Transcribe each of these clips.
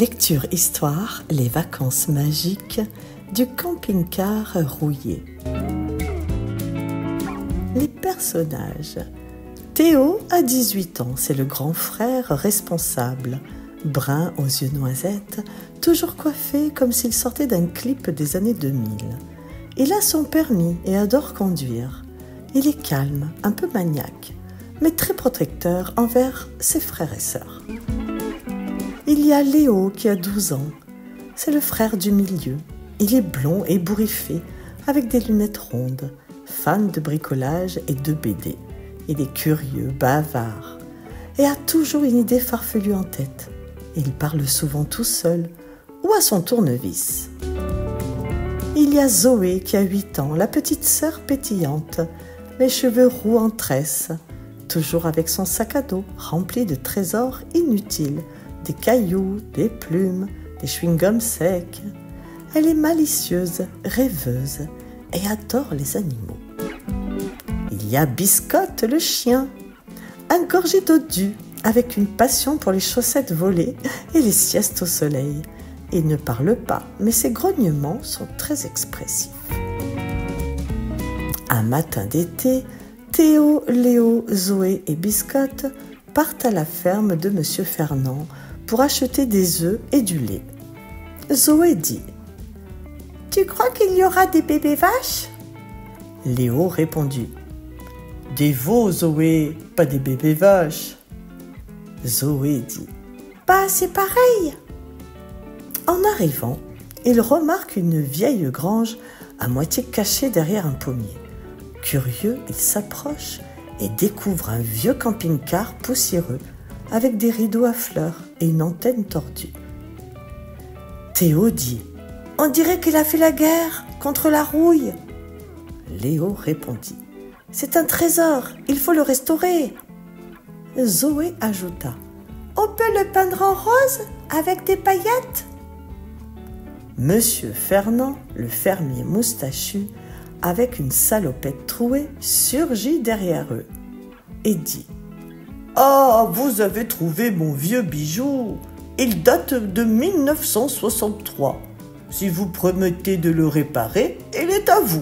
Lecture histoire, les vacances magiques du camping-car rouillé. Les personnages. Théo a 18 ans, c'est le grand frère responsable, brun aux yeux noisettes, toujours coiffé comme s'il sortait d'un clip des années 2000. Il a son permis et adore conduire. Il est calme, un peu maniaque, mais très protecteur envers ses frères et sœurs. Il y a Léo qui a 12 ans. C'est le frère du milieu. Il est blond et bourriffé, avec des lunettes rondes, fan de bricolage et de BD. Il est curieux, bavard, et a toujours une idée farfelue en tête. Il parle souvent tout seul ou à son tournevis. Il y a Zoé qui a 8 ans, la petite sœur pétillante, les cheveux roux en tresse, toujours avec son sac à dos rempli de trésors inutiles, des cailloux, des plumes, des chewing-gums secs. Elle est malicieuse, rêveuse et adore les animaux. Il y a Biscotte le chien, un gorgé dodu avec une passion pour les chaussettes volées et les siestes au soleil. Il ne parle pas, mais ses grognements sont très expressifs. Un matin d'été, Théo, Léo, Zoé et Biscotte partent à la ferme de Monsieur Fernand pour acheter des œufs et du lait. Zoé dit : « Tu crois qu'il y aura des bébés vaches ?» Léo répondit : « Des veaux, Zoé, pas des bébés vaches. » Zoé dit : « Bah, c'est pareil !» En arrivant, il remarque une vieille grange à moitié cachée derrière un pommier. Curieux, il s'approche et découvre un vieux camping-car poussiéreux avec des rideaux à fleurs et une antenne tordue. Théo dit : « On dirait qu'il a fait la guerre contre la rouille. » Léo répondit : « C'est un trésor, il faut le restaurer. » Zoé ajouta : « On peut le peindre en rose avec des paillettes ?» Monsieur Fernand, le fermier moustachu, avec une salopette trouée, surgit derrière eux et dit : « Ah, vous avez trouvé mon vieux bijou. Il date de 1963. Si vous promettez de le réparer, il est à vous. »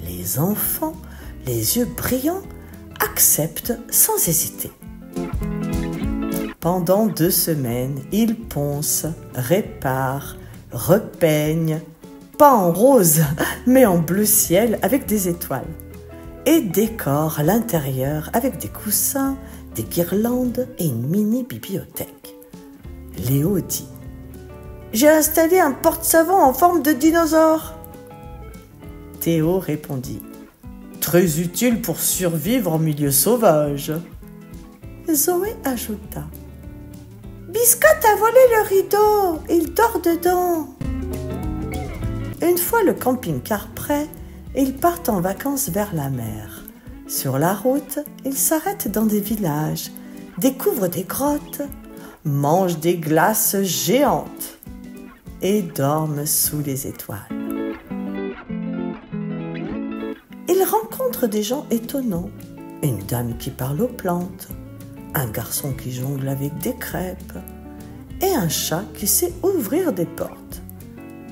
Les enfants, les yeux brillants, acceptent sans hésiter. Pendant 2 semaines, ils poncent, réparent, repeignent, pas en rose, mais en bleu ciel avec des étoiles, et décorent l'intérieur avec des coussins, des guirlandes et une mini-bibliothèque. Léo dit : « J'ai installé un porte-savon en forme de dinosaure. » Théo répondit : « Très utile pour survivre en milieu sauvage. » Zoé ajouta : « Biscotte a volé le rideau, il dort dedans. » Une fois le camping-car prêt, ils partent en vacances vers la mer. Sur la route, ils s'arrêtent dans des villages, découvrent des grottes, mangent des glaces géantes et dorment sous les étoiles. Ils rencontrent des gens étonnants, une dame qui parle aux plantes, un garçon qui jongle avec des crêpes et un chat qui sait ouvrir des portes.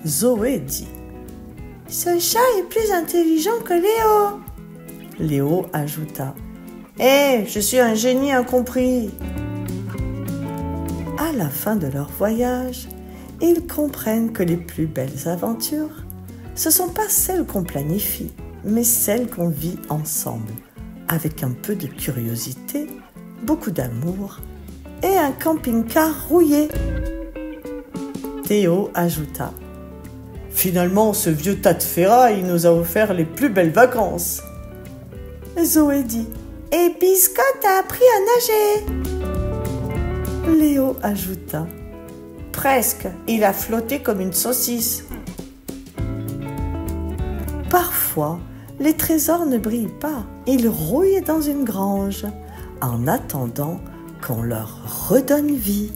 Zoé dit : « Ce chat est plus intelligent que Léo. » Léo ajouta : « Je suis un génie incompris. » À la fin de leur voyage, ils comprennent que les plus belles aventures, ce ne sont pas celles qu'on planifie, mais celles qu'on vit ensemble, avec un peu de curiosité, beaucoup d'amour et un camping-car rouillé. Théo ajouta : « Finalement, ce vieux tas de ferraille nous a offert les plus belles vacances. » Zoé dit : « Et Biscotte a appris à nager. » Léo ajouta : « Presque, il a flotté comme une saucisse. » Parfois, les trésors ne brillent pas, ils rouillent dans une grange, en attendant qu'on leur redonne vie.